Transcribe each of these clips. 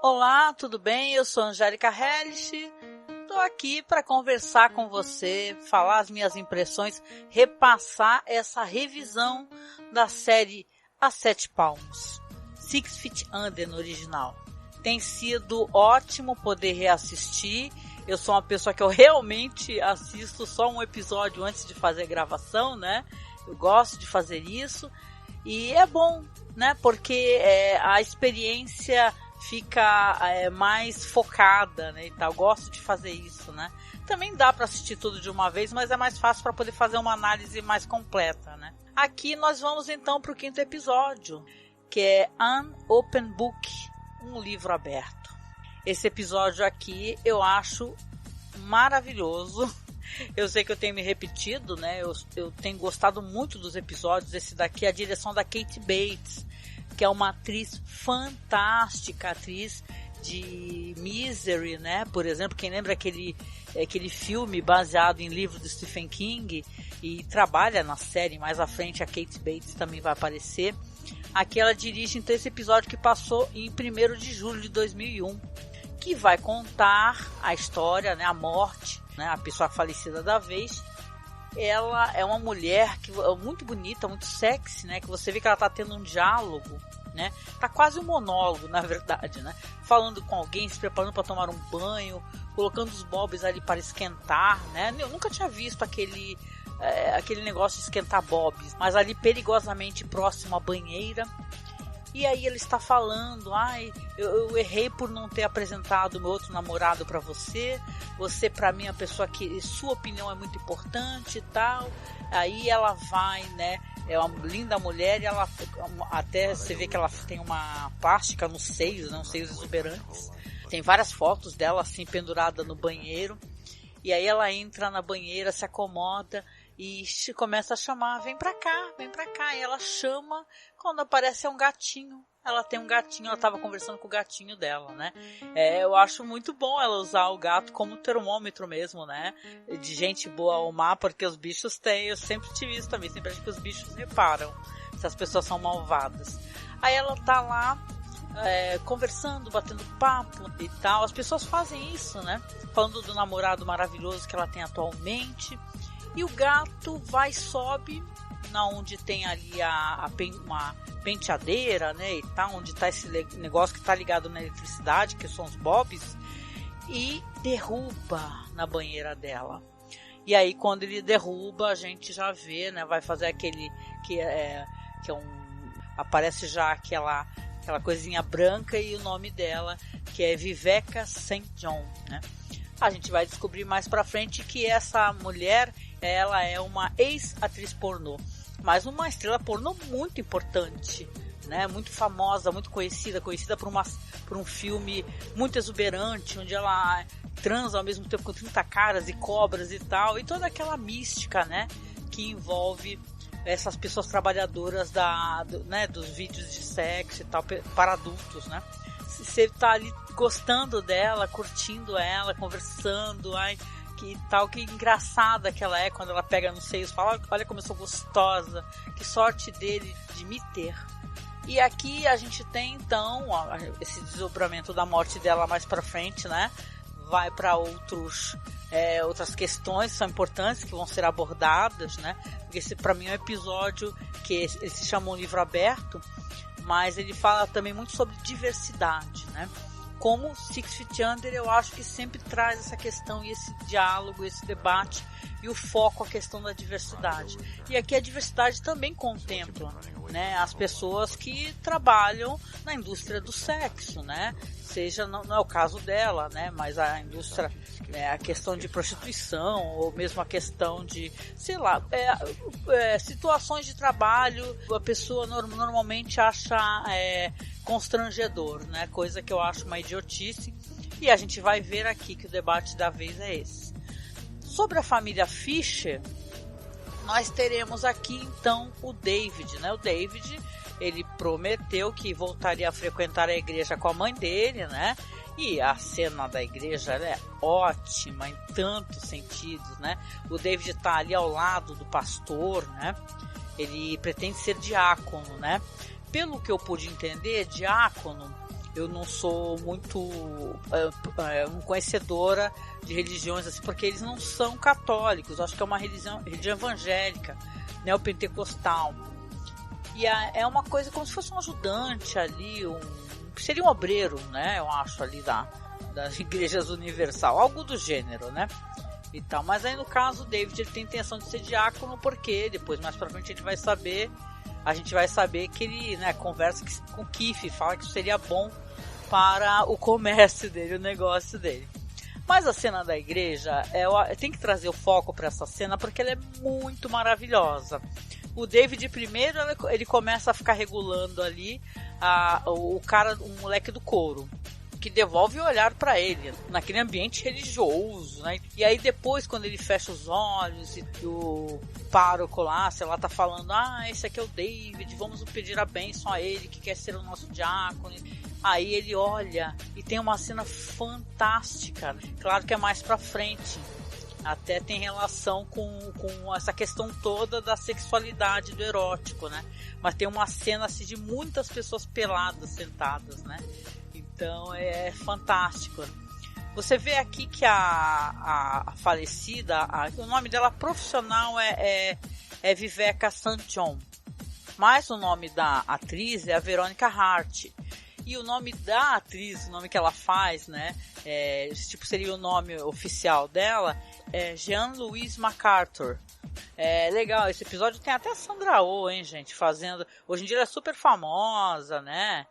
Olá, tudo bem? Eu sou Angélica Hellish. Estou aqui para conversar com você, falar as minhas impressões, repassar essa revisão da série A Sete Palmos, 6 Feet Under no original. Tem sido ótimo poder reassistir. Eu sou uma pessoa que eu realmente assisto só um episódio antes de fazer gravação, né? Eu gosto de fazer isso e é bom, né? Porque a experiência fica mais focada, né? Então, eu gosto de fazer isso, né? Também dá para assistir tudo de uma vez, mas é mais fácil para poder fazer uma análise mais completa, né? Aqui nós vamos então para o 5º episódio, que é An Open Book, um livro aberto. Esse episódio aqui eu acho maravilhoso. Eu sei que eu tenho me repetido, né? Eu tenho gostado muito dos episódios. Esse daqui é a direção da Kate Bates, que é uma atriz fantástica, atriz de Misery, né? Por exemplo, quem lembra aquele filme baseado em livro de Stephen King e trabalha na série, mais à frente a Kate Bates também vai aparecer. Aqui ela dirige então esse episódio que passou em 1º de julho de 2001, que vai contar a história, né, a morte, né, a pessoa falecida da vez. Ela é uma mulher que é muito bonita, muito sexy, né? Que você vê que ela tá tendo um diálogo, né? Tá quase um monólogo, na verdade, né? Falando com alguém, se preparando para tomar um banho, colocando os bobs ali para esquentar, né? Eu nunca tinha visto aquele negócio de esquentar bobs, mas ali perigosamente próximo à banheira. E aí ele está falando, eu errei por não ter apresentado meu outro namorado para você. Você para mim é uma pessoa que sua opinião é muito importante e tal. Aí ela vai, né? É uma linda mulher e ela até você vê que ela tem uma plástica nos seios, né? Uns seios exuberantes. Tem várias fotos dela assim pendurada no banheiro. E aí ela entra na banheira, se acomoda e começa a chamar, vem pra cá. E ela chama, quando aparece é um gatinho. Ela tem um gatinho, ela estava conversando com o gatinho dela, né? Eu acho muito bom ela usar o gato como termômetro mesmo, né? De gente boa ou má, porque os bichos têm, eu sempre tive isso também, sempre acho que os bichos reparam se as pessoas são malvadas. Aí ela tá lá, conversando, batendo papo e tal. As pessoas fazem isso, né? Falando do namorado maravilhoso que ela tem atualmente. E o gato vai, sobe na onde tem ali uma penteadeira, né, e tá onde tá esse negócio que tá ligado na eletricidade, que são os bobs, e derruba na banheira dela. E aí quando ele derruba, a gente já vê, né, vai fazer aquele aparece já aquela coisinha branca e o nome dela, que é Viveka St. John, né? A gente vai descobrir mais pra frente que essa mulher, ela é uma ex-atriz pornô, mas uma estrela pornô muito importante, né? Muito famosa, muito conhecida por um filme muito exuberante, onde ela transa ao mesmo tempo com 30 caras e cobras e tal, e toda aquela mística, né? Que envolve essas pessoas trabalhadoras dos vídeos de sexo e tal, para adultos, né? Você tá ali gostando dela, curtindo ela, conversando, que engraçada que ela é quando ela pega nos seios e fala, olha como eu sou gostosa, que sorte dele de me ter. E aqui a gente tem então esse desdobramento da morte dela mais pra frente, né? Vai para outras questões que são importantes, que vão ser abordadas, né? Porque esse pra mim é um episódio que ele se chama um livro aberto, mas ele fala também muito sobre diversidade, né? Como 6 Feet Under, eu acho que sempre traz essa questão e esse diálogo, esse debate e o foco, a questão da diversidade. E aqui a diversidade também contempla, né, as pessoas que trabalham na indústria do sexo, né? Seja, não é o caso dela, né? Mas a indústria, a questão de prostituição, ou mesmo a questão de, sei lá, situações de trabalho, a pessoa normalmente acha constrangedor, né? Coisa que eu acho uma idiotice. E a gente vai ver aqui que o debate da vez é esse. Sobre a família Fisher, nós teremos aqui então o David, né? O David, ele prometeu que voltaria a frequentar a igreja com a mãe dele, né? E a cena da igreja é ótima em tantos sentidos, né? O David está ali ao lado do pastor, né? Ele pretende ser diácono, né? Pelo que eu pude entender, diácono eu não sou muito conhecedora de religiões assim, porque eles não são católicos. Eu acho que é uma religião evangélica, neopentecostal. E é uma coisa como se fosse um ajudante ali, que seria um obreiro, né? Eu acho, ali das igrejas universal, algo do gênero, né? E tal. Mas aí no caso o David ele tem intenção de ser diácono, porque depois mais pra frente a gente vai saber que ele, né, conversa com o Keith, fala que isso seria bom para o comércio dele, o negócio dele. Mas a cena da igreja, tem que trazer o foco para essa cena porque ela é muito maravilhosa. O David primeiro ele começa a ficar regulando ali o moleque do coro, que devolve o olhar para ele, naquele ambiente religioso, né? E aí depois, quando ele fecha os olhos e o pároco lá, sei lá, tá falando, esse aqui é o David, vamos pedir a bênção a ele, que quer ser o nosso diácono. Aí ele olha e tem uma cena fantástica, claro que é mais pra frente, até tem relação com essa questão toda da sexualidade, do erótico, né? Mas tem uma cena assim de muitas pessoas peladas, sentadas, né? Então é fantástico. Você vê aqui que a falecida, o nome dela profissional é Viveca St. John, mas o nome da atriz é a Veronica Hart. E o nome da atriz, o nome que ela faz, né? Seria o nome oficial dela, é Jean-Louise MacArthur. É legal, esse episódio tem até a Sandra Oh, hein, gente, fazendo. Hoje em dia ela é super famosa, né?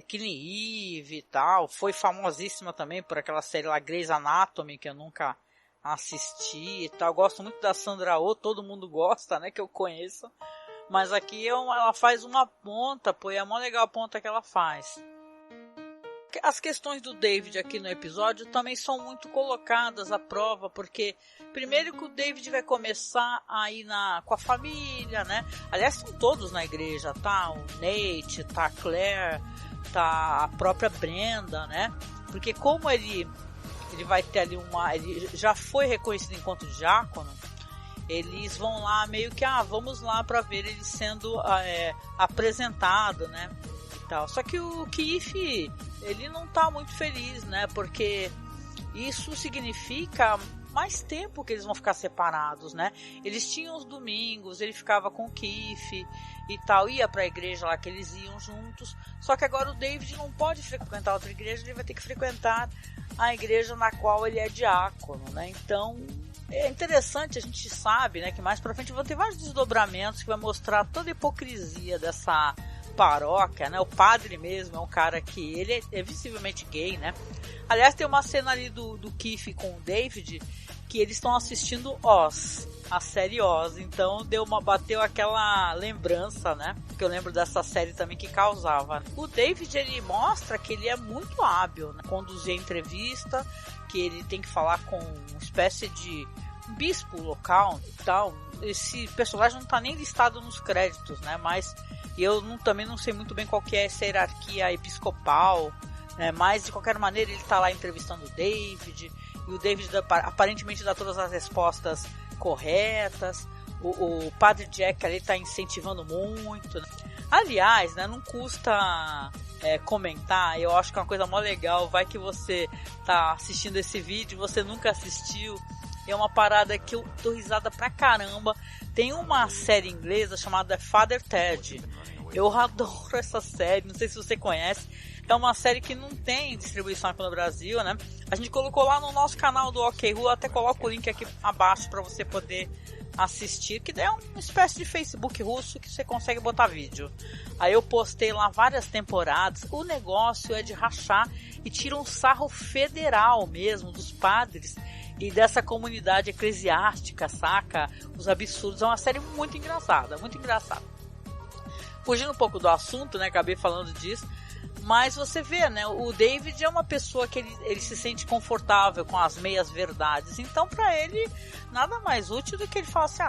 Killing Eve e tal. Foi famosíssima também por aquela série lá, Grey's Anatomy, que eu nunca assisti e tal. Eu gosto muito da Sandra Oh, todo mundo gosta, né? Que eu conheço. Mas aqui ela faz uma ponta, pô, e é mó legal a ponta que ela faz. As questões do David aqui no episódio também são muito colocadas à prova, porque primeiro que o David vai começar a ir com a família, né? Aliás, estão todos na igreja, tá? O Nate, tá a Claire, tá a própria Brenda, né? Porque como ele vai ter ali ele já foi reconhecido enquanto diácono, eles vão lá meio que, vamos lá para ver ele sendo apresentado, né? E tal. Só que o Keith, ele não tá muito feliz, né? Porque isso significa mais tempo que eles vão ficar separados, né? Eles tinham os domingos, ele ficava com o Keith e tal, ia pra igreja lá que eles iam juntos. Só que agora o David não pode frequentar outra igreja, ele vai ter que frequentar a igreja na qual ele é diácono, né? Então é interessante, a gente sabe, né, que mais pra frente vão ter vários desdobramentos que vai mostrar toda a hipocrisia dessa paróquia, né? O padre mesmo é um cara que ele é visivelmente gay, né? Aliás, tem uma cena ali do Keith com o David que eles estão assistindo Oz, a série Oz, então bateu aquela lembrança, né? Que eu lembro dessa série também que causava. O David, ele mostra que ele é muito hábil, né? Conduzir a entrevista, que ele tem que falar com uma espécie de bispo local e tal. Esse personagem não tá nem listado nos créditos, né? Mas eu também não sei muito bem qual que é essa hierarquia episcopal, né? Mas de qualquer maneira ele tá lá entrevistando o David, e o David aparentemente dá todas as respostas corretas. O padre Jack ali tá incentivando muito, né? Aliás, né, não custa comentar, eu acho que é uma coisa mó legal. Vai que você tá assistindo esse vídeo, você nunca assistiu, é uma parada que eu dou risada pra caramba. Tem uma série inglesa chamada Father Ted. Eu adoro essa série, não sei se você conhece. É uma série que não tem distribuição aqui no Brasil, né? A gente colocou lá no nosso canal do OK Ru, até coloco o link aqui abaixo para você poder assistir, que é uma espécie de Facebook russo que você consegue botar vídeo. Aí eu postei lá várias temporadas. O negócio é de rachar e tira um sarro federal mesmo dos padres e dessa comunidade eclesiástica, saca? Os absurdos. É uma série muito engraçada, muito engraçada. Fugindo um pouco do assunto, né? Acabei falando disso. Mas você vê, né? O David é uma pessoa que ele se sente confortável com as meias verdades. Então, pra ele, nada mais útil do que ele falar assim,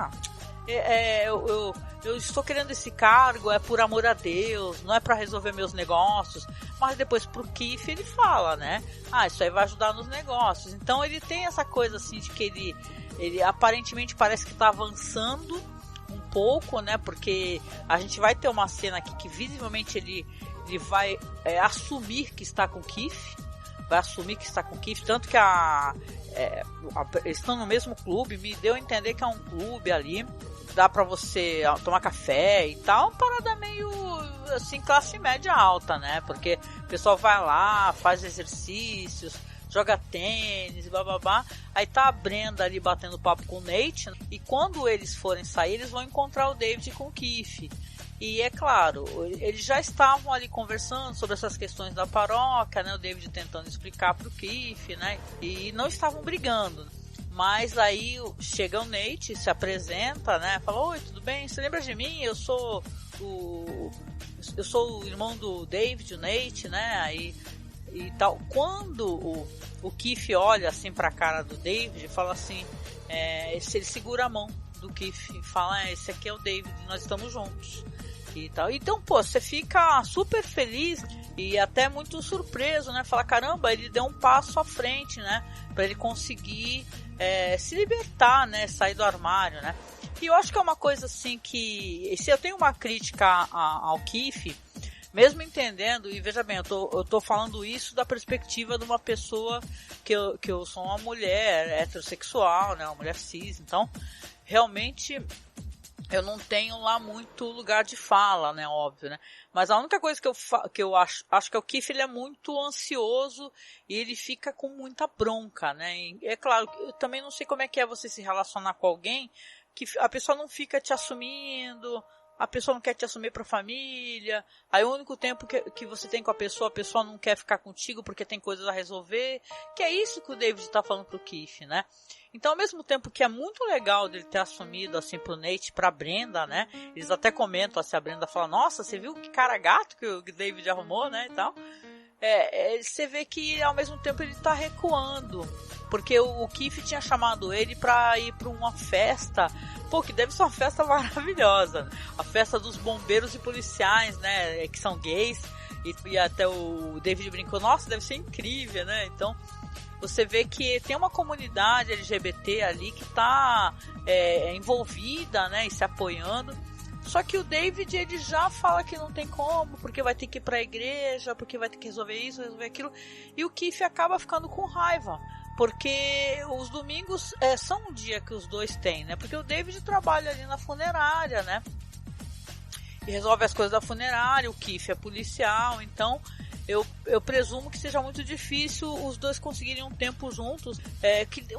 eu estou querendo esse cargo, é por amor a Deus, não é pra resolver meus negócios. Mas depois pro Keith ele fala, né? Isso aí vai ajudar nos negócios. Então ele tem essa coisa assim de que ele aparentemente parece que tá avançando um pouco, né? Porque a gente vai ter uma cena aqui que visivelmente ele David vai assumir que está com Keith, tanto que eles estão no mesmo clube, me deu a entender que é um clube ali, dá pra você tomar café e tal, uma parada meio assim, classe média alta, né? Porque o pessoal vai lá, faz exercícios, joga tênis, bababá. Aí tá a Brenda ali batendo papo com o Nate, e quando eles forem sair, eles vão encontrar o David com o Keith. E é claro, eles já estavam ali conversando sobre essas questões da paróquia, né? O David tentando explicar pro Keith, né? E não estavam brigando. Mas aí chega o Nate, se apresenta, né? Fala: oi, tudo bem? Você lembra de mim? Eu sou o irmão do David, o Nate, né? Aí e tal. Quando o Keith olha assim pra cara do David, fala assim, ele segura a mão do Keith e fala: esse aqui é o David, nós estamos juntos. E tal. Então, pô, você fica super feliz e até muito surpreso, né? Fala: caramba, ele deu um passo à frente, né? Pra ele conseguir se libertar, né? Sair do armário, né? E eu acho que é uma coisa assim que, se eu tenho uma crítica ao Keith, mesmo entendendo, e veja bem, eu tô falando isso da perspectiva de uma pessoa que eu sou uma mulher heterossexual, né? Uma mulher cis, então realmente eu não tenho lá muito lugar de fala, né, óbvio, né? Mas a única coisa que eu acho que o Keith, ele é muito ansioso e ele fica com muita bronca, né? E é claro, eu também não sei como é que é você se relacionar com alguém que a pessoa não fica te assumindo, a pessoa não quer te assumir pra família, aí o único tempo que você tem com a pessoa não quer ficar contigo porque tem coisas a resolver, que é isso que o David tá falando pro Keith, né? Então, ao mesmo tempo que é muito legal dele ter assumido assim pro Nate, pra Brenda, né? Eles até comentam assim, a Brenda fala: nossa, você viu que cara gato que o David arrumou, né? E tal. Você vê que ao mesmo tempo ele tá recuando, porque o Keith tinha chamado ele pra ir pra uma festa, pô, que deve ser uma festa maravilhosa, a festa dos bombeiros e policiais, né? Que são gays, e até o David brincou: nossa, deve ser incrível, né? Então você vê que tem uma comunidade LGBT ali que está envolvida, né, e se apoiando. Só que o David, ele já fala que não tem como, porque vai ter que ir para a igreja, porque vai ter que resolver isso, resolver aquilo. E o Keith acaba ficando com raiva, porque os domingos são um dia que os dois têm, né? Porque o David trabalha ali na funerária, né? E resolve as coisas da funerária, o Keith é policial, então eu presumo que seja muito difícil os dois conseguirem um tempo juntos,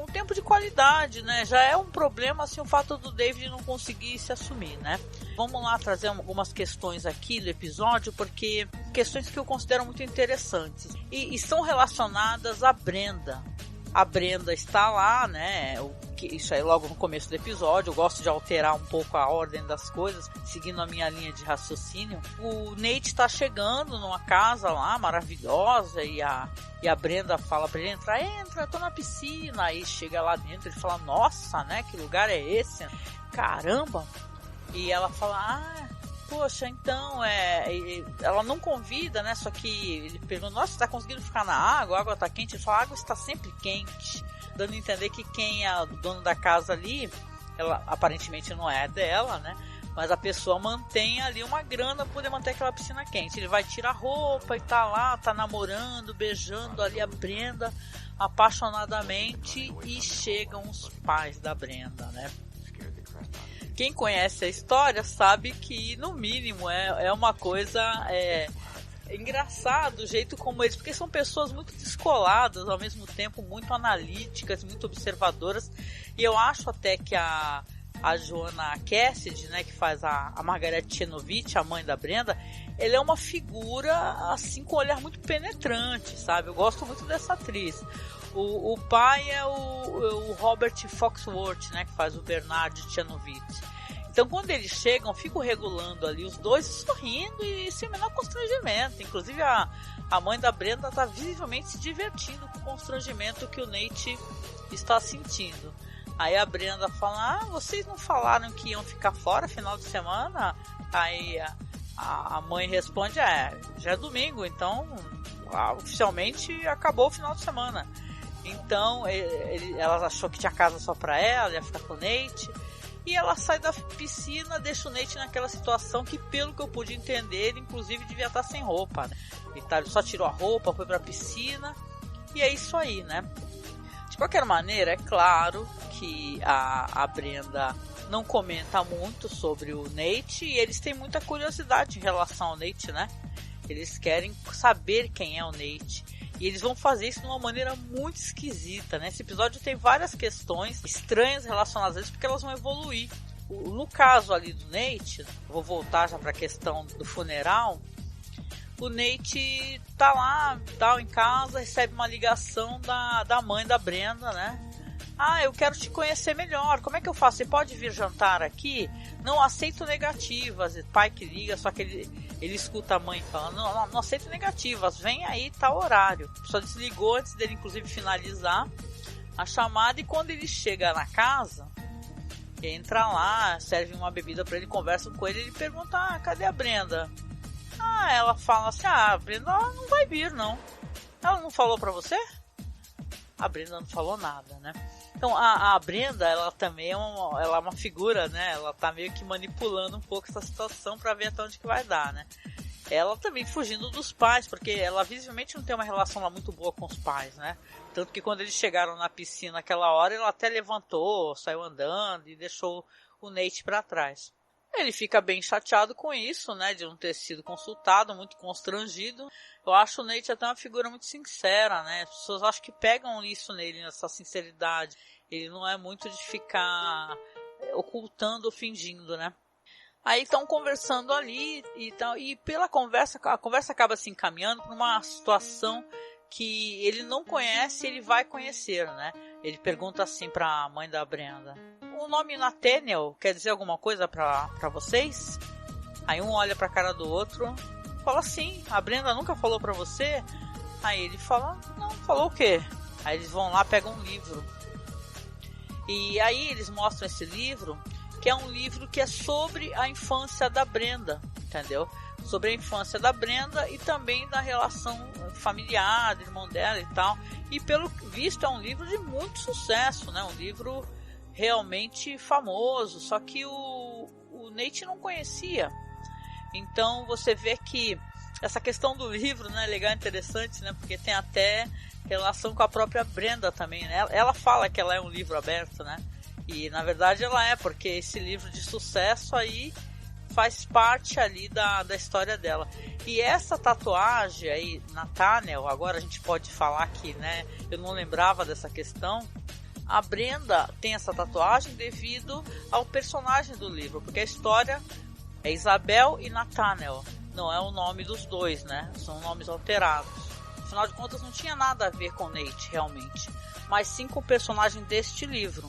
um tempo de qualidade, né? Já é um problema assim o fato do David não conseguir se assumir, né? Vamos lá trazer algumas questões aqui do episódio, porque questões que eu considero muito interessantes e estão relacionadas à Brenda. A Brenda está lá, né? Isso aí logo no começo do episódio. Eu gosto de alterar um pouco a ordem das coisas, seguindo a minha linha de raciocínio. O Nate está chegando numa casa lá maravilhosa e a Brenda fala pra ele entra, tô na piscina. Aí chega lá dentro, ele fala: nossa, né? Que lugar é esse? Caramba! E ela fala: poxa, então, ela não convida, né? Só que ele pergunta: nossa, você tá conseguindo ficar na água? A água tá quente? Ele fala: a água está sempre quente. Dando a entender que quem é o dono da casa ali, ela aparentemente não é dela, né? Mas a pessoa mantém ali uma grana para poder manter aquela piscina quente. Ele vai tirar a roupa e tá lá, tá namorando, beijando ali a Brenda apaixonadamente, e chegam os pais da Brenda, né? Quem conhece a história sabe que, no mínimo, é uma coisa engraçado o jeito como eles, porque são pessoas muito descoladas, ao mesmo tempo muito analíticas, muito observadoras, e eu acho até que a Joanna Cassidy, né, que faz a Margaret Chenovich, a mãe da Brenda, ela é uma figura assim com um olhar muito penetrante, sabe? Eu gosto muito dessa atriz. O pai é o Robert Foxworth, né, que faz o Bernard Chenovich. Então, quando eles chegam, eu fico regulando ali os dois, sorrindo e sem o menor constrangimento. Inclusive, a mãe da Brenda está visivelmente se divertindo com o constrangimento que o Nate está sentindo. Aí a Brenda fala: vocês não falaram que iam ficar fora final de semana? Aí a mãe responde: já é domingo, então oficialmente acabou o final de semana. Então, ela achou que tinha casa só pra ela, ia ficar com o Nate. E ela sai da piscina, deixa o Nate naquela situação que, pelo que eu pude entender, ele inclusive devia estar sem roupa, né? Ele só tirou a roupa, foi pra piscina, e é isso aí, né? De qualquer maneira, é claro que a Brenda não comenta muito sobre o Nate, e eles têm muita curiosidade em relação ao Nate, né? Eles querem saber quem é o Nate. E eles vão fazer isso de uma maneira muito esquisita, né? Esse episódio tem várias questões estranhas relacionadas a isso, porque elas vão evoluir. No caso ali do Nate, vou voltar já para a questão do funeral. O Nate tá lá, tal, em casa, recebe uma ligação da mãe da Brenda, né? Ah, eu quero te conhecer melhor. Como é que eu faço? Você pode vir jantar aqui? Não aceito negativas. Pai que liga, só que ele escuta a mãe falando, não aceito negativas, vem aí, tá o horário. Só desligou antes dele, inclusive, finalizar a chamada. E quando ele chega na casa, entra lá, serve uma bebida pra ele, conversa com ele, ele pergunta, cadê a Brenda? Ela fala assim, a Brenda não vai vir, não. Ela não falou pra você? A Brenda não falou nada, né? Então a Brenda, ela também ela é uma figura, né? Ela tá meio que manipulando um pouco essa situação pra ver até onde que vai dar, né? Ela também fugindo dos pais, porque ela visivelmente não tem uma relação lá muito boa com os pais, né? Tanto que quando eles chegaram na piscina naquela hora, ela até levantou, saiu andando e deixou o Nate pra trás. Ele fica bem chateado com isso, né? De não ter sido consultado, muito constrangido. Eu acho o Nate até uma figura muito sincera, né? As pessoas acho que pegam isso nele, nessa sinceridade. Ele não é muito de ficar ocultando ou fingindo, né? Aí estão conversando ali e tal, e pela conversa, a conversa acaba se encaminhando para uma situação que ele não conhece, ele vai conhecer, né? Ele pergunta assim para a mãe da Brenda: o nome Nathaniel quer dizer alguma coisa para vocês? Aí um olha para a cara do outro, fala assim: a Brenda nunca falou para você? Aí ele fala: não, falou o quê? Aí eles vão lá, pegam um livro. E aí eles mostram esse livro, que é um livro que é sobre a infância da Brenda, entendeu? Sobre a infância da Brenda e também da relação familiar do irmão dela e tal. E pelo visto é um livro de muito sucesso, né? Um livro realmente famoso, só que o Nate não conhecia. Então você vê que essa questão do livro, né, é legal, interessante, né? Porque tem até relação com a própria Brenda também, né? Ela fala que ela é um livro aberto, né? E na verdade ela é, porque esse livro de sucesso aí faz parte ali da história dela. E essa tatuagem aí, Nathaniel, agora a gente pode falar que, né, eu não lembrava dessa questão. A Brenda tem essa tatuagem devido ao personagem do livro, porque a história é Isabel e Nathaniel, não é o nome dos dois, né? São nomes alterados. Afinal de contas não tinha nada a ver com Nate realmente, mas sim com o personagem deste livro.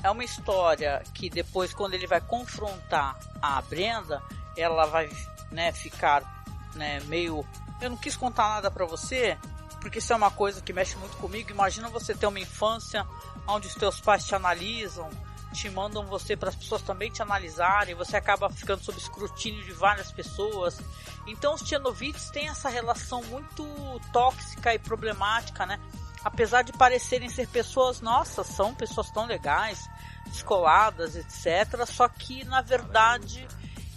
É uma história que depois, quando ele vai confrontar a Brenda, ela vai, né, ficar, né, meio... Eu não quis contar nada pra você, porque isso é uma coisa que mexe muito comigo. Imagina você ter uma infância onde os teus pais te analisam, te mandam você para as pessoas também te analisarem, você acaba ficando sob escrutínio de várias pessoas. Então os Tchernobyls têm essa relação muito tóxica e problemática, né? Apesar de parecerem ser pessoas, nossa, são pessoas tão legais, descoladas, etc. Só que, na verdade,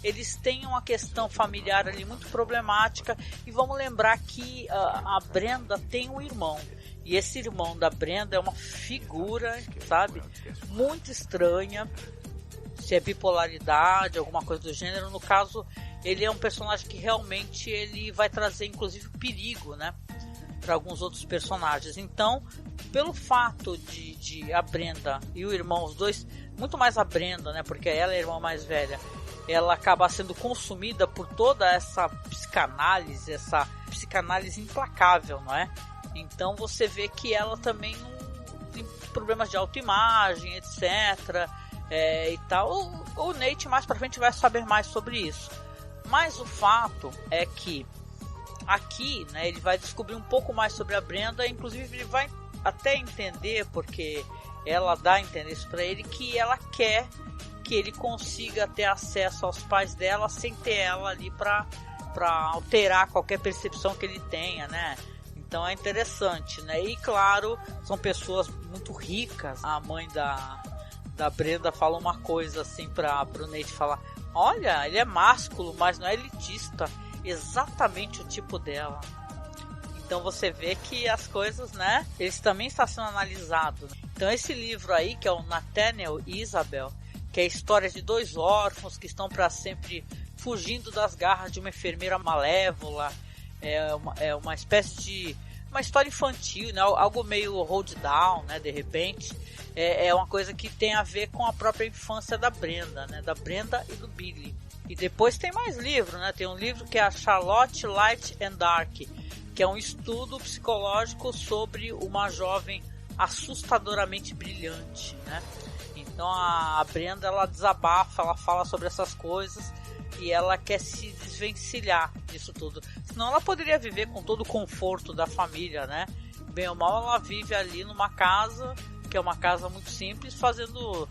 eles têm uma questão familiar ali muito problemática. E vamos lembrar que a Brenda tem um irmão. E esse irmão da Brenda é uma figura, sabe, muito estranha. Se é bipolaridade, alguma coisa do gênero. No caso, ele é um personagem que realmente ele vai trazer, inclusive, perigo, né, para alguns outros personagens. Então, pelo fato de a Brenda e o irmão, os dois, muito mais a Brenda, né, porque ela é a irmã mais velha, ela acaba sendo consumida por toda essa psicanálise implacável, não é? Então você vê que ela também não tem problemas de autoimagem, etc. E tal. O Nate mais pra frente vai saber mais sobre isso. Mas o fato é que aqui, né, ele vai descobrir um pouco mais sobre a Brenda. Inclusive ele vai até entender, porque ela dá a entender isso pra ele, que ela quer que ele consiga ter acesso aos pais dela sem ter ela ali pra alterar qualquer percepção que ele tenha, né? Então é interessante, né? E claro, são pessoas muito ricas. A mãe da da Brenda fala uma coisa assim pro Nate falar: olha, ele é másculo, mas não é elitista. Exatamente o tipo dela. Então você vê que as coisas, né, eles também estão sendo analisados. Então esse livro aí, que é o Nathaniel e Isabel, que é a história de 2 órfãos que estão para sempre fugindo das garras de uma enfermeira malévola, é uma espécie de uma história infantil, né, algo meio hold down, né, de repente. É uma coisa que tem a ver com a própria infância da Brenda, né, da Brenda e do Billy. E depois tem mais livros, né, tem um livro que é a Charlotte Light and Dark, que é um estudo psicológico sobre uma jovem assustadoramente brilhante, né? Então a Brenda, ela desabafa, ela fala sobre essas coisas e ela quer se desvencilhar disso tudo. Senão ela poderia viver com todo o conforto da família, né? Bem ou mal, ela vive ali numa casa, que é uma casa muito simples, fazendo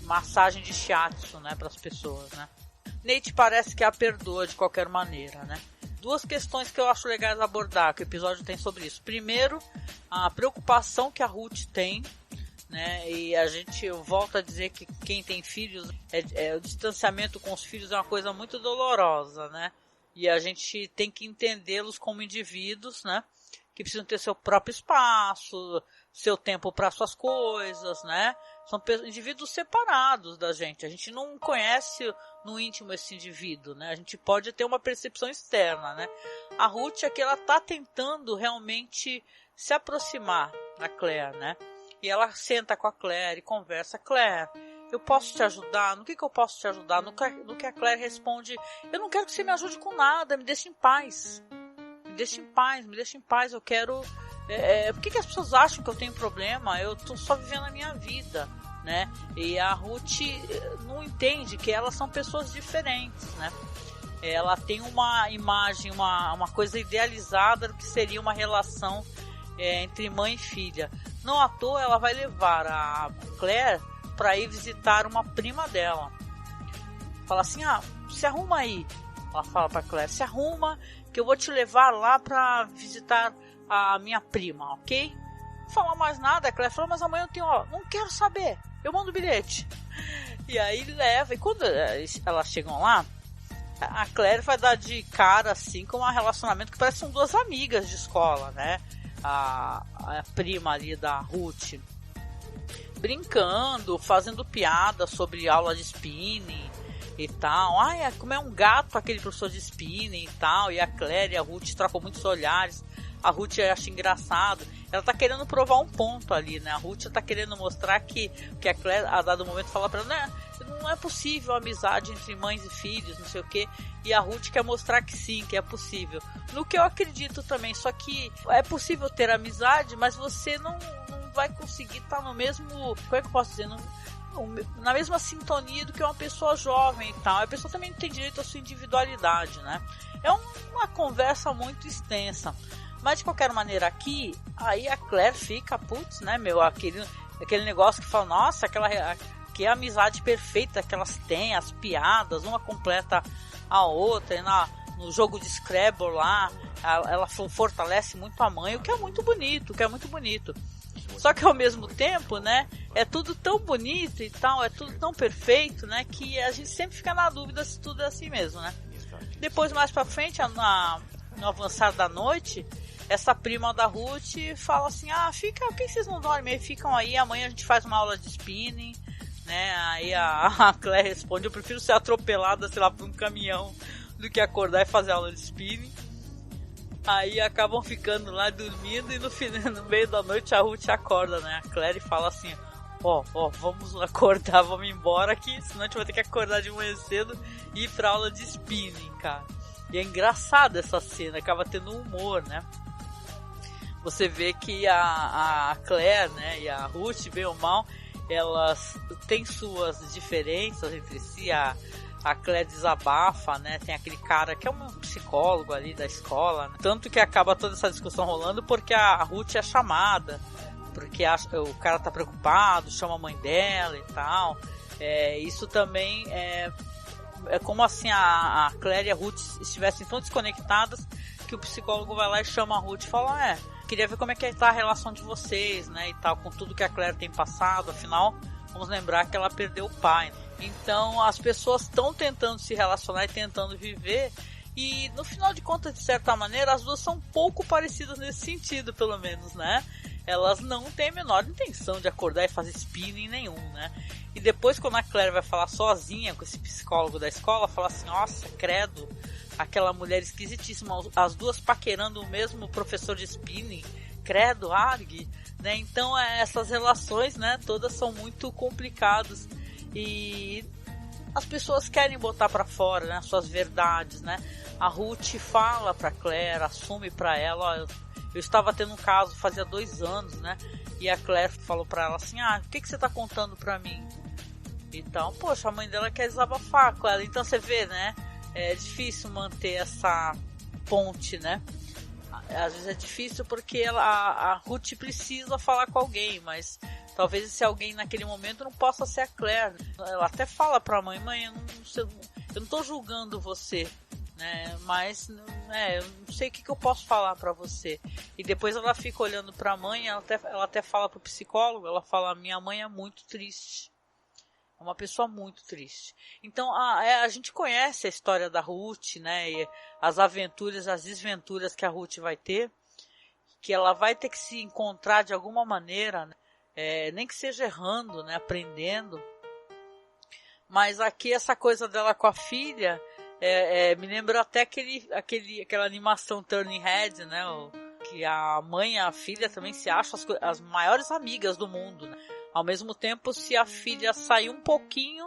massagem de shiatsu, né, para as pessoas, né? Nate parece que a perdoa de qualquer maneira, né? 2 questões que eu acho legais abordar, que o episódio tem sobre isso. Primeiro, a preocupação que a Ruth tem, né? E a gente volta a dizer que quem tem filhos, o distanciamento com os filhos é uma coisa muito dolorosa, né? E a gente tem que entendê-los como indivíduos, né? Que precisam ter seu próprio espaço, seu tempo para suas coisas, né? São indivíduos separados da gente. A gente não conhece no íntimo esse indivíduo, né? A gente pode ter uma percepção externa, né? A Ruth aqui, ela tá tentando realmente se aproximar da Claire, né? E ela senta com a Claire e conversa: Claire, eu posso te ajudar? No que eu posso te ajudar? No que a Claire responde: eu não quero que você me ajude com nada, me deixe em paz. Me deixe em paz, me deixe em paz, eu quero... por que as pessoas acham que eu tenho problema? Eu tô só vivendo a minha vida, né? E a Ruth não entende que elas são pessoas diferentes, né? Ela tem uma imagem, uma coisa idealizada do que seria uma relação entre mãe e filha. Não à toa ela vai levar a Claire para ir visitar uma prima dela. Fala assim: se arruma aí. Ela fala para Claire: se arruma que eu vou te levar lá para visitar a minha prima, ok? Não fala mais nada. A Claire fala: mas amanhã eu tenho... não quero saber, eu mando o bilhete. E aí leva. E quando elas chegam lá, a Claire vai dar de cara assim com um relacionamento que parece que são 2 amigas de escola, né? A prima ali da Ruth, brincando, fazendo piada sobre aula de spinning e tal. Como é um gato aquele professor de spinning e tal. E a Claire e a Ruth trocam muitos olhares. A Ruth acha engraçado. Ela tá querendo provar um ponto ali, né? A Ruth tá querendo mostrar que a Claire, a dado momento, fala pra ela: né, não é possível a amizade entre mães e filhos, não sei o quê. E a Ruth quer mostrar que sim, que é possível. No que eu acredito também, só que é possível ter amizade, mas você não vai conseguir estar no mesmo... Como é que eu posso dizer? Na mesma sintonia do que uma pessoa jovem e tal. A pessoa também tem direito à sua individualidade, né? É uma conversa muito extensa. Mas de qualquer maneira aqui, aí a Claire fica, né, aquele negócio que fala: nossa, que amizade perfeita que elas têm, as piadas, uma completa a outra, e no jogo de Scrabble lá, ela fortalece muito a mãe, o que é muito bonito, Só que ao mesmo tempo, né, é tudo tão bonito e tal, é tudo tão perfeito, né, que a gente sempre fica na dúvida se tudo é assim mesmo, né. Depois, mais pra frente, no avançar da noite, essa prima da Ruth fala assim: por que vocês não dormem? Ficam aí, amanhã a gente faz uma aula de spinning, né? Aí a Claire responde: eu prefiro ser atropelada, sei lá, por um caminhão do que acordar e fazer aula de spinning. Aí acabam ficando lá dormindo e no meio da noite a Ruth acorda, né? A Claire fala assim: vamos acordar, vamos embora aqui, senão a gente vai ter que acordar de manhã cedo e ir pra aula de spinning, cara. E é engraçado essa cena, acaba tendo humor, né? Você vê que a Claire, né, e a Ruth, bem ou mal, elas têm suas diferenças entre si. A Claire desabafa, né? Tem aquele cara que é um psicólogo ali da escola, né? Tanto que acaba toda essa discussão rolando porque a Ruth é chamada, porque o cara tá preocupado, chama a mãe dela e tal. Isso também é como assim a Claire e a Ruth estivessem tão desconectadas que o psicólogo vai lá e chama a Ruth e fala: queria ver como é que tá a relação de vocês, né, e tal, com tudo que a Claire tem passado. Afinal, vamos lembrar que ela perdeu o pai. Então as pessoas estão tentando se relacionar e tentando viver, e no final de contas, de certa maneira, as duas são um pouco parecidas nesse sentido, pelo menos, né? Elas não têm a menor intenção de acordar e fazer spinning nenhum, né? E depois, quando a Claire vai falar sozinha com esse psicólogo da escola, fala assim, nossa, credo, aquela mulher esquisitíssima, as duas paquerando o mesmo professor de spinning, credo, argue, né? Então essas relações, né, todas são muito complicadas, e as pessoas querem botar pra fora, né, suas verdades, né? A Ruth fala pra Claire, assume pra ela, ó, eu estava tendo um caso fazia 2 anos, né? E a Claire falou pra ela assim, o que você tá contando pra mim? Então, poxa, a mãe dela quer desabafar com ela. Então você vê, né? É difícil manter essa ponte, né? Às vezes é difícil porque a Ruth precisa falar com alguém, mas talvez esse alguém naquele momento não possa ser a Claire. Ela até fala pra mãe, eu não tô julgando você, né? Mas eu não sei o que eu posso falar pra você. E depois ela fica olhando pra mãe, ela até fala pro psicólogo, ela fala, minha mãe é muito triste. É uma pessoa muito triste. Então a gente conhece a história da Ruth, né? E as aventuras, as desventuras que a Ruth vai ter, que ela vai ter que se encontrar de alguma maneira, né? Nem que seja errando, né? Aprendendo. Mas aqui essa coisa dela com a filha me lembra até aquela animação Turning Head, né? Que a mãe e a filha também se acham as maiores amigas do mundo, né? Ao mesmo tempo, se a filha sair um pouquinho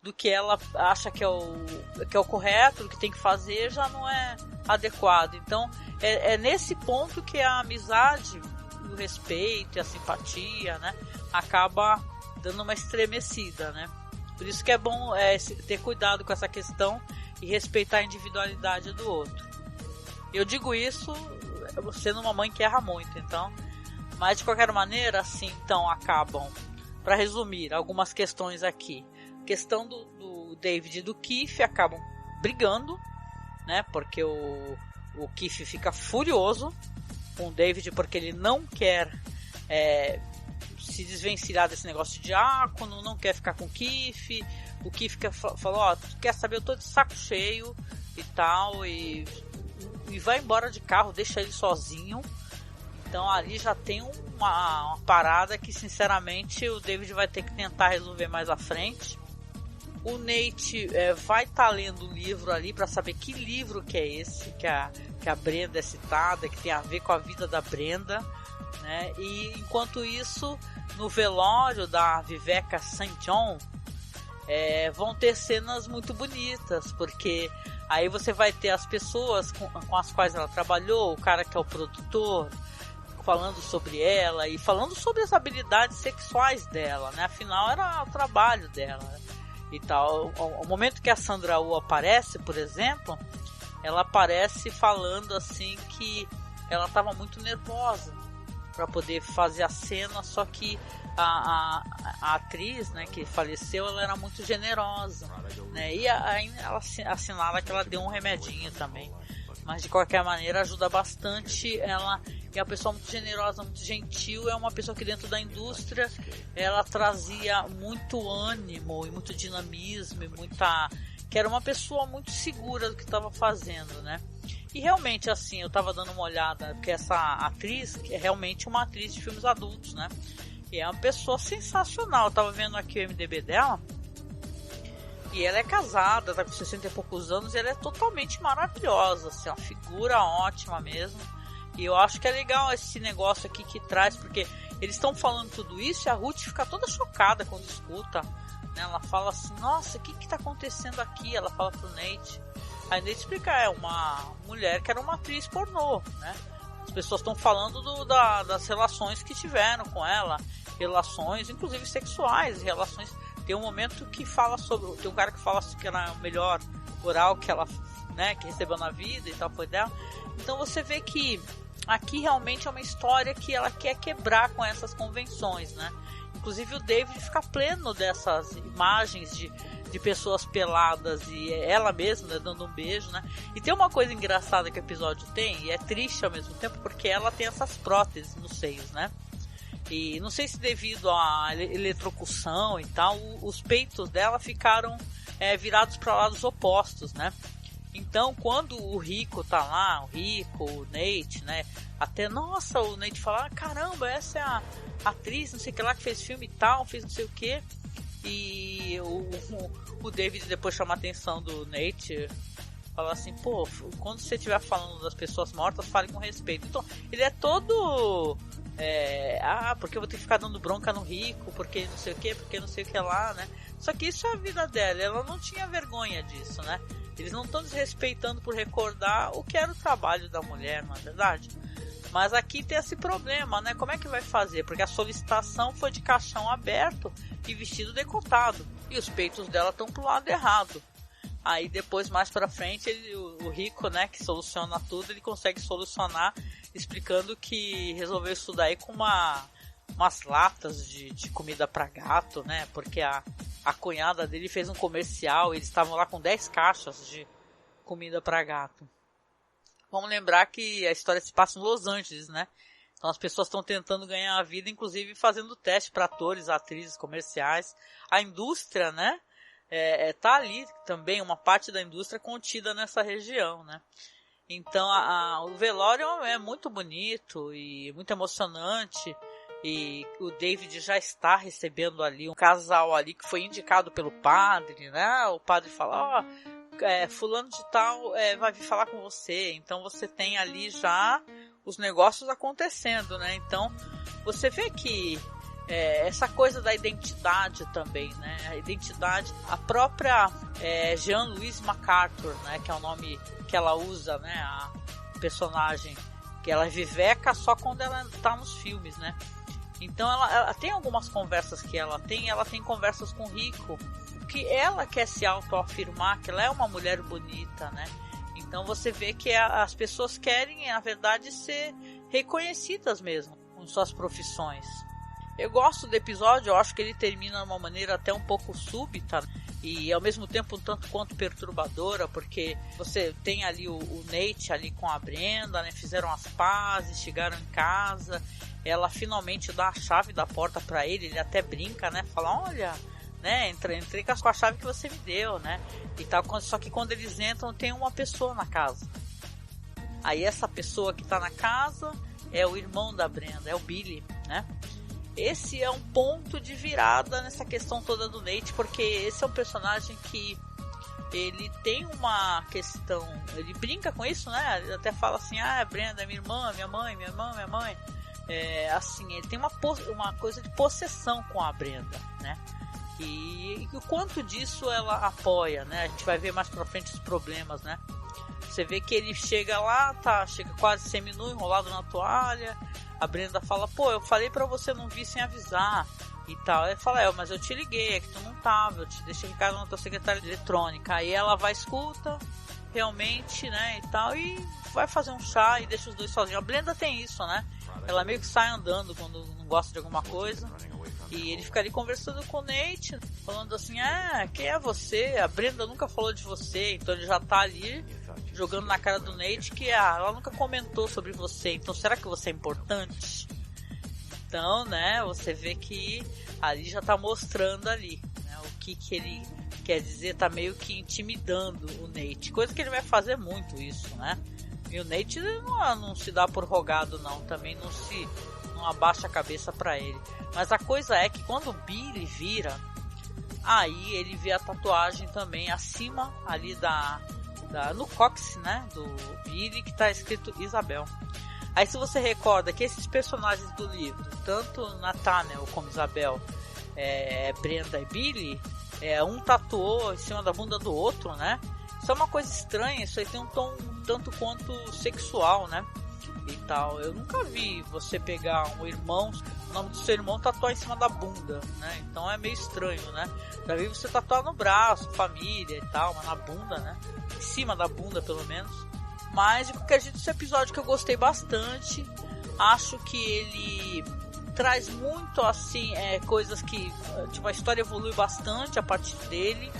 do que ela acha que é o correto, do que tem que fazer, já não é adequado. Então, é nesse ponto que a amizade, o respeito e a simpatia, né, acaba dando uma estremecida, né? Por isso que é bom ter cuidado com essa questão e respeitar a individualidade do outro. Eu digo isso sendo uma mãe que erra muito, então... Mas de qualquer maneira, assim, então acabam, para resumir, algumas questões aqui. A questão do David e do Keith acabam brigando, né? Porque o Keith fica furioso com o David porque ele não quer se desvencilhar desse negócio de diácono, não quer ficar com o Keith. O Keith falou, quer saber, eu tô de saco cheio e tal, e vai embora de carro, deixa ele sozinho. Então ali já tem uma parada que sinceramente o David vai ter que tentar resolver mais à frente. O Nate vai estar lendo o livro ali para saber que livro que é esse, que a Brenda é citada, que tem a ver com a vida da Brenda, né? E enquanto isso, no velório da Viveca St. John, vão ter cenas muito bonitas, porque aí você vai ter as pessoas com as quais ela trabalhou, o cara que é o produtor, falando sobre ela e falando sobre as habilidades sexuais dela, né? Afinal era o trabalho dela, né? E tal. O momento que a Sandra Oh aparece, por exemplo, ela aparece falando assim que ela estava muito nervosa para poder fazer a cena, só que a atriz, né, que faleceu, ela era muito generosa, né? E aí ela assinala que ela deu um remedinho também. Mas de qualquer maneira ajuda bastante. Ela é uma pessoa muito generosa, muito gentil. É uma pessoa que dentro da indústria ela trazia muito ânimo e muito dinamismo e que era uma pessoa muito segura do que estava fazendo, né? E realmente assim, eu estava dando uma olhada, porque essa atriz é realmente uma atriz de filmes adultos, né? E é uma pessoa sensacional. Eu estava vendo aqui o MDB dela. E ela é casada, tá com 60 e poucos anos, e ela é totalmente maravilhosa, assim, uma figura ótima mesmo. E eu acho que é legal esse negócio aqui que traz, porque eles estão falando tudo isso e a Ruth fica toda chocada quando escuta, né? Ela fala assim, nossa, o que tá acontecendo aqui? Ela fala pro Nate. Aí Nate explica, é uma mulher que era uma atriz pornô, né? As pessoas estão falando das relações que tiveram com ela, relações, inclusive sexuais, relações... Tem um momento que fala sobre... Tem um cara que fala que era o melhor oral que ela, né, que recebeu na vida e tal, foi dela. Então você vê que aqui realmente é uma história que ela quer quebrar com essas convenções, né? Inclusive o David fica pleno dessas imagens de pessoas peladas e ela mesma, né, dando um beijo, né? E tem uma coisa engraçada que o episódio tem, e é triste ao mesmo tempo, porque ela tem essas próteses nos seios, né? E não sei se devido à eletrocução e tal, os peitos dela ficaram virados para lados opostos, né? Então, quando o Rico tá lá, o Nate, né? Até, nossa, o Nate fala, caramba, essa é a atriz, não sei o que lá, que fez filme e tal, fez não sei o que. E o David depois chama a atenção do Nate, fala assim, pô, quando você estiver falando das pessoas mortas, fale com respeito. Então, ele é todo... porque eu vou ter que ficar dando bronca no Rico, porque não sei o que, porque não sei o que lá, né? Só que isso é a vida dela, ela não tinha vergonha disso, né? Eles não estão desrespeitando por recordar o que era o trabalho da mulher, não é verdade? Mas aqui tem esse problema, né? Como é que vai fazer? Porque a solicitação foi de caixão aberto e vestido decotado. E os peitos dela estão pro lado errado. Aí depois, mais pra frente, o Rico, né, que soluciona tudo, ele consegue solucionar explicando que resolveu isso daí com umas latas de comida pra gato, né? Porque a cunhada dele fez um comercial e eles estavam lá com 10 caixas de comida pra gato. Vamos lembrar que a história se passa em Los Angeles, né? Então as pessoas estão tentando ganhar a vida, inclusive fazendo teste para atores, atrizes, comerciais. A indústria, né? Tá ali também, uma parte da indústria contida nessa região, né? Então o velório é muito bonito e muito emocionante. E o David já está recebendo ali um casal ali que foi indicado pelo padre, né? O padre fala, fulano de tal vai vir falar com você. Então você tem ali já os negócios acontecendo, né? Então você vê que essa coisa da identidade também, né? A identidade, a própria Jean-Louise MacArthur, né? Que é o nome que ela usa, né? A personagem, que ela é viveca só quando ela tá nos filmes, né? Então ela tem algumas conversas que ela tem conversas com o Rico, que ela quer se autoafirmar que ela é uma mulher bonita, né? Então você vê que as pessoas querem, na verdade, ser reconhecidas mesmo com suas profissões. Eu gosto do episódio, eu acho que ele termina de uma maneira até um pouco súbita e ao mesmo tempo um tanto quanto perturbadora, porque você tem ali o Nate ali com a Brenda, né? Fizeram as pazes, chegaram em casa, ela finalmente dá a chave da porta para ele até brinca, né? Fala, olha, né? Entrei com a chave que você me deu, né? E tal, só que quando eles entram tem uma pessoa na casa. Aí essa pessoa que tá na casa é o irmão da Brenda, é o Billy, né? Esse é um ponto de virada nessa questão toda do Nate, porque esse é um personagem que ele tem uma questão, ele brinca com isso, né? Ele até fala assim, Brenda é minha irmã, minha mãe. Assim, ele tem uma coisa de possessão com a Brenda, né? E o quanto disso ela apoia, né? A gente vai ver mais pra frente os problemas, né? Você vê que ele chega lá, chega quase seminu, enrolado na toalha. A Brenda fala, pô, eu falei pra você não vir sem avisar e tal. Ele fala, mas eu te liguei, é que tu não tava, eu te deixei em casa na tua secretária eletrônica. Aí ela vai, escuta, realmente, né, e tal, e vai fazer um chá e deixa os dois sozinhos. A Brenda tem isso, né? Ela meio que sai andando quando não gosta de alguma coisa. E ele fica ali conversando com o Nate, falando assim, quem é você? A Brenda nunca falou de você, então ele já tá ali jogando na cara do Nate que ela nunca comentou sobre você, então será que você é importante? Então, né, você vê que ali já tá mostrando ali, né, o que ele quer dizer, tá meio que intimidando o Nate, coisa que ele vai fazer muito isso, né? E o Nate não se dá por rogado não, também não abaixa a cabeça pra ele. Mas a coisa é que quando o Billy vira, aí ele vê a tatuagem também acima ali no cóccix, né, do Billy, que tá escrito Isabel. Aí se você recorda que esses personagens do livro, tanto Nathaniel como Isabel, Brenda e Billy, um tatuou em cima da bunda do outro, né? Isso é uma coisa estranha, isso aí tem um tom um tanto quanto sexual, né? E tal. Eu nunca vi você pegar um irmão, o nome do seu irmão tatuar em cima da bunda, né? Então é meio estranho, né? Já vi você tatuar no braço, família e tal, mas na bunda, né? Em cima da bunda, pelo menos. Mas de qualquer jeito, esse episódio que eu gostei bastante. Acho que ele traz muito, assim, coisas que, tipo, a história evolui bastante a partir dele.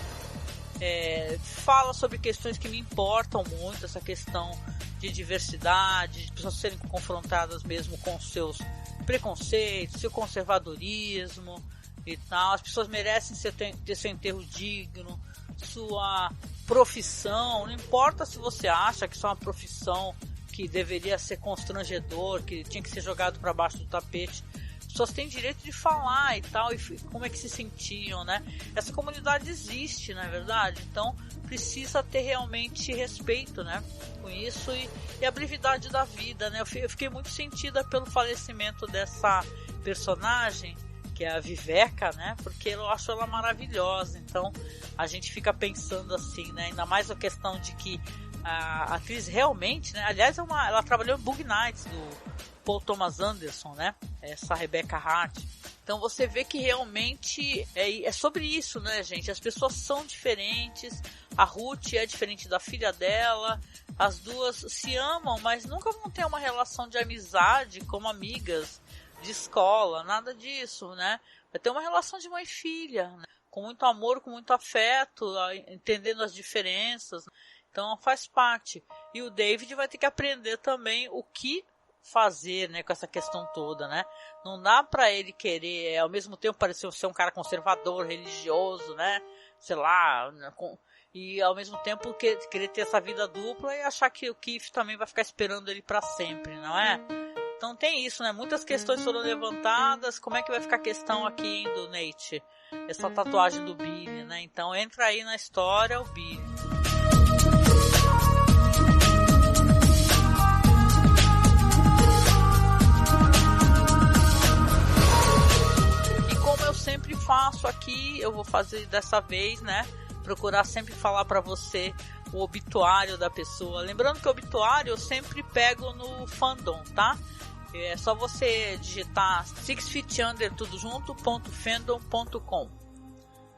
Fala sobre questões que me importam muito, essa questão de diversidade, de pessoas serem confrontadas mesmo com seus preconceito, seu conservadorismo e tal. As pessoas merecem ter seu enterro digno, sua profissão. Não importa se você acha que isso é uma profissão que deveria ser constrangedor, que tinha que ser jogado para baixo do tapete. As pessoas têm direito de falar e tal, e como é que se sentiam, né? Essa comunidade existe, não é verdade? Então precisa ter realmente respeito, né, com isso e a brevidade da vida, né? Eu fiquei muito sentida pelo falecimento dessa personagem, que é a Viveca, né? Porque eu acho ela maravilhosa. Então a gente fica pensando assim, né? Ainda mais a questão de que a atriz realmente, né? Aliás, ela trabalhou em Bug Nights do Paul Thomas Anderson, né? Essa Rebecca Hart. Então você vê que realmente é sobre isso, né, gente? As pessoas são diferentes. A Ruth é diferente da filha dela. As duas se amam, mas nunca vão ter uma relação de amizade como amigas de escola, nada disso, né? Vai ter uma relação de mãe e filha, né? Com muito amor, com muito afeto, entendendo as diferenças. Então faz parte. E o David vai ter que aprender também o que fazer, né, com essa questão toda, né? Não dá pra ele querer, ao mesmo tempo, parecer ser um cara conservador, religioso, né? Sei lá, e ao mesmo tempo querer ter essa vida dupla e achar que o Keith também vai ficar esperando ele pra sempre, não é? Então tem isso, né? Muitas questões foram levantadas. Como é que vai ficar a questão aqui, hein, do Nate? Essa tatuagem do Billy, né? Então entra aí na história o Billy. Eu sempre faço aqui, eu vou fazer dessa vez, né? Procurar sempre falar pra você o obituário da pessoa. Lembrando que o obituário eu sempre pego no fandom, tá? É só você digitar 6feetunder tudo junto, .fandom.com.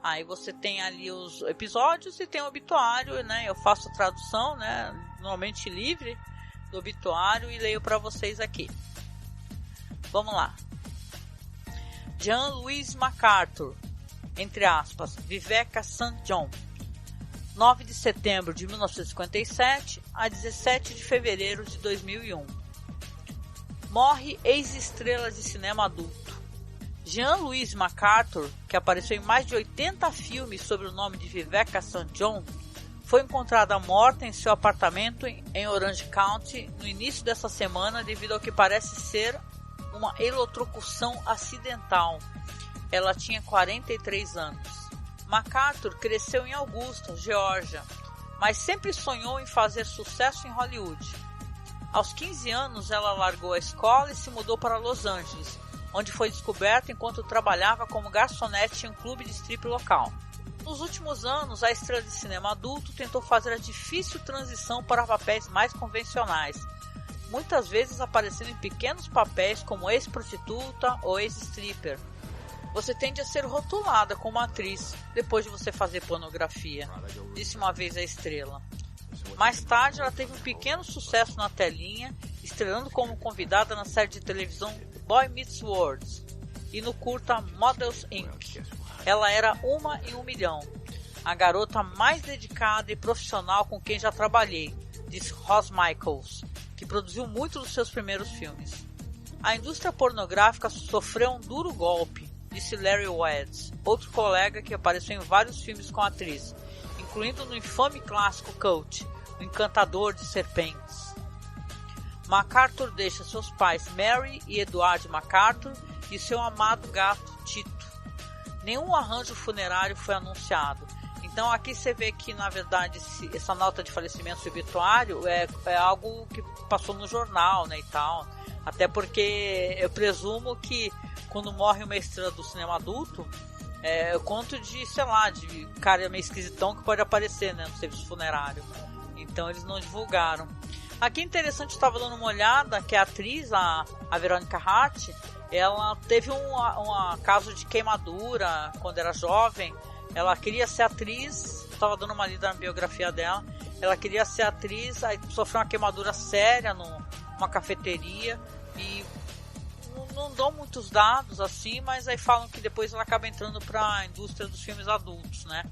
Aí você tem ali os episódios e tem o obituário, né? Eu faço a tradução, né? Normalmente livre do obituário e leio pra vocês aqui. Vamos lá. Jean-Louis MacArthur, entre aspas, Viveca St. John, 9 de setembro de 1957 a 17 de fevereiro de 2001. Morre ex-estrela de cinema adulto. Jean-Louis MacArthur, que apareceu em mais de 80 filmes sob o nome de Viveca St. John, foi encontrada morta em seu apartamento em Orange County no início dessa semana devido ao que parece ser uma eletrocução acidental. Ela tinha 43 anos. MacArthur cresceu em Augusta, Geórgia, mas sempre sonhou em fazer sucesso em Hollywood. Aos 15 anos, ela largou a escola e se mudou para Los Angeles, onde foi descoberta enquanto trabalhava como garçonete em um clube de strip local. Nos últimos anos, a estrela de cinema adulto tentou fazer a difícil transição para papéis mais convencionais, muitas vezes aparecendo em pequenos papéis como ex-prostituta ou ex-stripper. Você tende a ser rotulada como atriz depois de você fazer pornografia, disse uma vez a estrela. Mais tarde, ela teve um pequeno sucesso na telinha, estrelando como convidada na série de televisão Boy Meets World e no curta Models Inc. Ela era uma em 1 milhão, a garota mais dedicada e profissional com quem já trabalhei, disse Ross Michaels, que produziu muitos dos seus primeiros filmes. A indústria pornográfica sofreu um duro golpe, disse Larry West, outro colega que apareceu em vários filmes com a atriz, incluindo no infame clássico cult, O Encantador de Serpentes. MacArthur deixa seus pais Mary e Edward MacArthur e seu amado gato Tito. Nenhum arranjo funerário foi anunciado. Então aqui você vê que, na verdade, essa nota de falecimento obituário é algo que passou no jornal, né, e tal. Até porque eu presumo que quando morre uma estrela do cinema adulto, eu conto de, sei lá, de cara meio esquisitão que pode aparecer, né, no serviço funerário. Então eles não divulgaram. Aqui é interessante, eu estava dando uma olhada, que a atriz, a Veronica Hart, ela teve um caso de queimadura quando era jovem. Ela queria ser atriz, estava dando uma lida na biografia dela, ela queria ser atriz, aí sofreu uma queimadura séria numa cafeteria e não dão muitos dados assim, mas aí falam que depois ela acaba entrando para a indústria dos filmes adultos, né?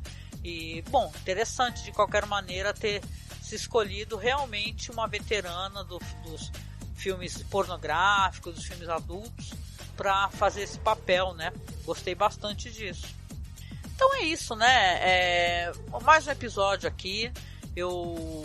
E, bom, interessante de qualquer maneira ter se escolhido realmente uma veterana dos filmes pornográficos, dos filmes adultos, para fazer esse papel, né? Gostei bastante disso. Então é isso, né? Mais um episódio aqui. Eu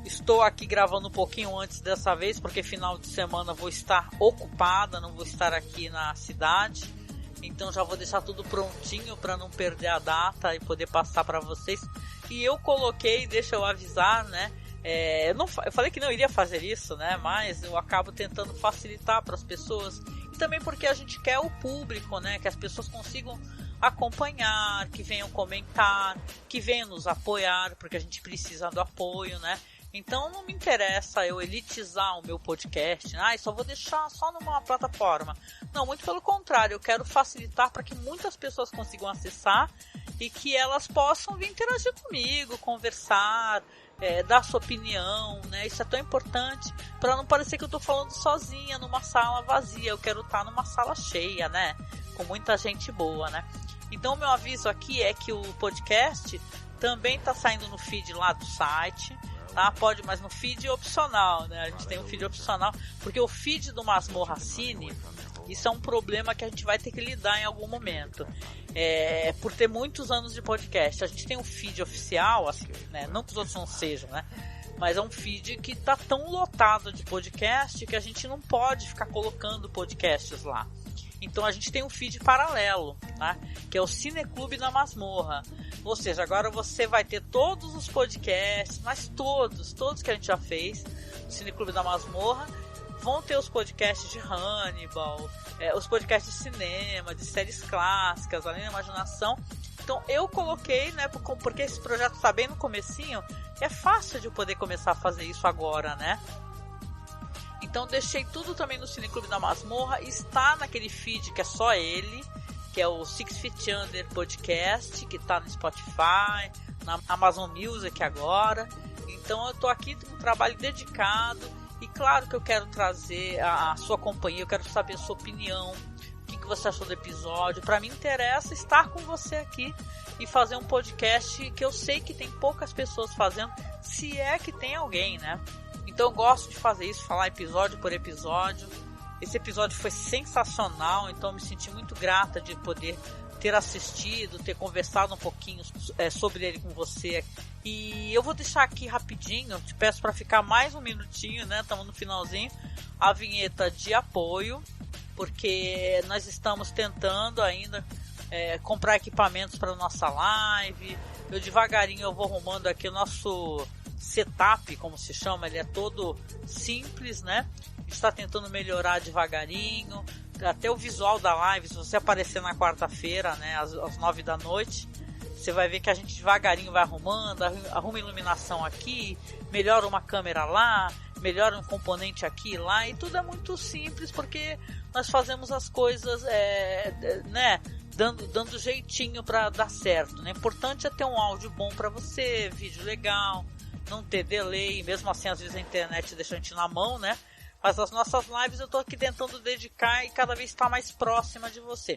estou aqui gravando um pouquinho antes dessa vez, porque final de semana vou estar ocupada, não vou estar aqui na cidade. Então já vou deixar tudo prontinho para não perder a data e poder passar para vocês. E eu coloquei, deixa eu avisar, né? Eu falei que não iria fazer isso, né? Mas eu acabo tentando facilitar para as pessoas. E também porque a gente quer o público, né? Que as pessoas consigam acompanhar, que venham comentar, que venham nos apoiar, porque a gente precisa do apoio, né? Então não me interessa eu elitizar o meu podcast, só vou deixar só numa plataforma. Não, muito pelo contrário, eu quero facilitar para que muitas pessoas consigam acessar e que elas possam vir interagir comigo, conversar, dar sua opinião, né? Isso é tão importante para não parecer que eu estou falando sozinha numa sala vazia. Eu quero estar numa sala cheia, né? Com muita gente boa, né? Então o meu aviso aqui é que o podcast também está saindo no feed lá do site. Tá? Pode, mas no feed opcional, né? A gente tem um feed opcional, porque o feed do Masmorra Cine, isso é um problema que a gente vai ter que lidar em algum momento. Por ter muitos anos de podcast, a gente tem um feed oficial, assim, né? Não que os outros não sejam, né? Mas é um feed que tá tão lotado de podcast que a gente não pode ficar colocando podcasts lá. Então a gente tem um feed paralelo, tá? Que é o Cineclube da Masmorra. Ou seja, agora você vai ter todos os podcasts, mas todos que a gente já fez no Cineclube da Masmorra. Vão ter os podcasts de Hannibal, os podcasts de cinema, de séries clássicas, Além da Imaginação. Então eu coloquei, né? Porque esse projeto está bem no comecinho, é fácil de eu poder começar a fazer isso agora, né? Então deixei tudo também no Cineclube da Masmorra. Está naquele feed que é só ele, que é o Six Feet Under Podcast, que está no Spotify, na Amazon Music agora. Então eu estou aqui com um trabalho dedicado. E claro que eu quero trazer a sua companhia, eu quero saber a sua opinião, o que você achou do episódio. Para mim interessa estar com você aqui e fazer um podcast que eu sei que tem poucas pessoas fazendo, se é que tem alguém, né? Então eu gosto de fazer isso, falar episódio por episódio. Esse episódio foi sensacional, então eu me senti muito grata de poder ter assistido, ter conversado um pouquinho sobre ele com você. E eu vou deixar aqui rapidinho, te peço para ficar mais um minutinho, né? Estamos no finalzinho, a vinheta de apoio, porque nós estamos tentando ainda comprar equipamentos para nossa live. Eu devagarinho eu vou arrumando aqui o nosso setup, como se chama, ele é todo simples, né? A gente está tentando melhorar devagarinho, até o visual da live. Se você aparecer na quarta-feira, né, às 9 da noite, você vai ver que a gente devagarinho vai arrumando, arruma iluminação aqui, melhora uma câmera lá, melhora um componente aqui e lá, e tudo é muito simples, porque nós fazemos as coisas, né, dando jeitinho para dar certo, né? O importante é ter um áudio bom para você, vídeo legal, não ter delay, mesmo assim às vezes a internet deixa a gente na mão, né? Mas as nossas lives eu tô aqui tentando dedicar e cada vez estar mais próxima de você.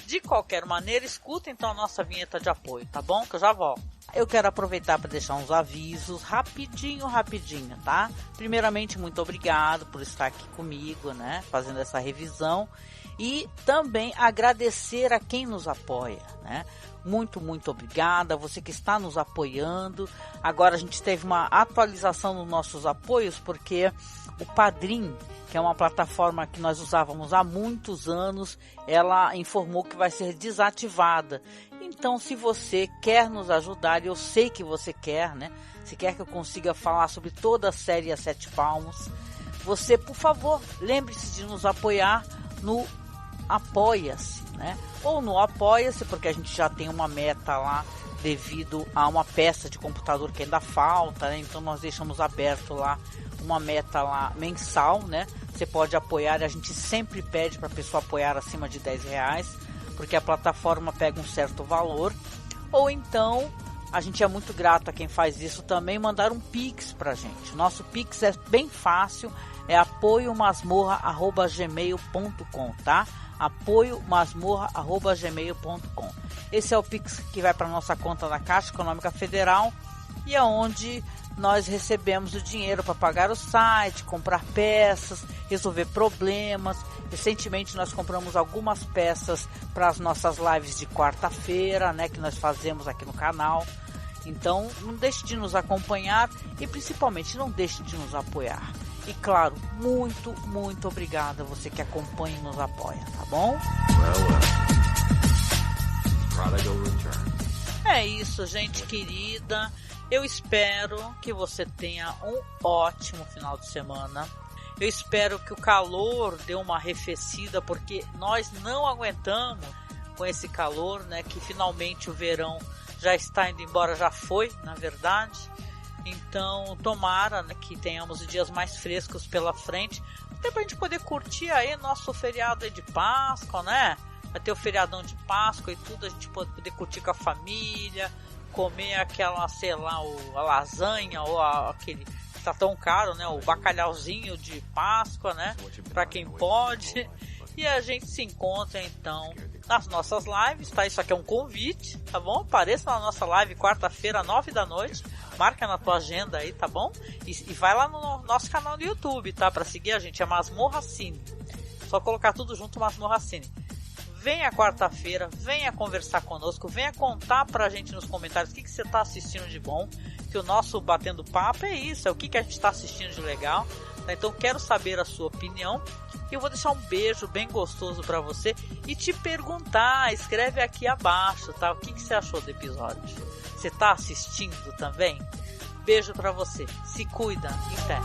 De qualquer maneira, escuta então a nossa vinheta de apoio, tá bom? Que eu já volto. Eu quero aproveitar para deixar uns avisos rapidinho, tá? Primeiramente, muito obrigado por estar aqui comigo, né? Fazendo essa revisão. E também agradecer a quem nos apoia, né? Muito obrigada, você que está nos apoiando. Agora a gente teve uma atualização nos nossos apoios, porque o Padrim, que é uma plataforma que nós usávamos há muitos anos, ela informou que vai ser desativada. Então, se você quer nos ajudar, eu sei que você quer, né? Se quer que eu consiga falar sobre toda a série A Sete Palmos, você, por favor, lembre-se de nos apoiar no Apoia-se, né? Ou no Apoia-se, porque a gente já tem uma meta lá devido a uma peça de computador que ainda falta, né? Então nós deixamos aberto lá uma meta lá mensal, né? Você pode apoiar, a gente sempre pede para a pessoa apoiar acima de R$10, porque a plataforma pega um certo valor. Ou então, a gente é muito grato a quem faz isso também, mandar um Pix pra gente. Nosso Pix é bem fácil, é apoiomasmorra@gmail.com, tá? apoiomasmorra@gmail.com. Esse é o Pix que vai para nossa conta da Caixa Econômica Federal e é onde nós recebemos o dinheiro para pagar o site, comprar peças, resolver problemas. Recentemente nós compramos algumas peças para as nossas lives de quarta-feira, né, que nós fazemos aqui no canal. Então não deixe de nos acompanhar e principalmente não deixe de nos apoiar. E claro, muito, muito obrigada a você que acompanha e nos apoia, tá bom? É isso, gente querida. Eu espero que você tenha um ótimo final de semana. Eu espero que o calor dê uma arrefecida, porque nós não aguentamos com esse calor, né? Que finalmente o verão já está indo embora, já foi, na verdade. Então, tomara, né, que tenhamos dias mais frescos pela frente, até pra gente poder curtir aí nosso feriado aí de Páscoa, né? Vai ter o feriadão de Páscoa e tudo, a gente poder curtir com a família, comer aquela, sei lá, a lasanha ou aquele, tá tão caro, né? O bacalhauzinho de Páscoa, né? Pra quem pode. E a gente se encontra então nas nossas lives, tá? Isso aqui é um convite, tá bom? Apareça na nossa live quarta-feira, 9 da noite. Marca na tua agenda aí, tá bom? E vai lá no nosso canal do YouTube, tá? Pra seguir a gente, é Masmorra Cine. Só colocar tudo junto, Masmorra Cine. Venha quarta-feira, venha conversar conosco, venha contar pra gente nos comentários o que você tá assistindo de bom. Que o nosso Batendo Papo é isso, é o que a gente tá assistindo de legal. Tá? Então quero saber a sua opinião. E eu vou deixar um beijo bem gostoso pra você e te perguntar, escreve aqui abaixo, tá? O que você achou do episódio? Você tá assistindo também? Beijo pra você, se cuida e fé.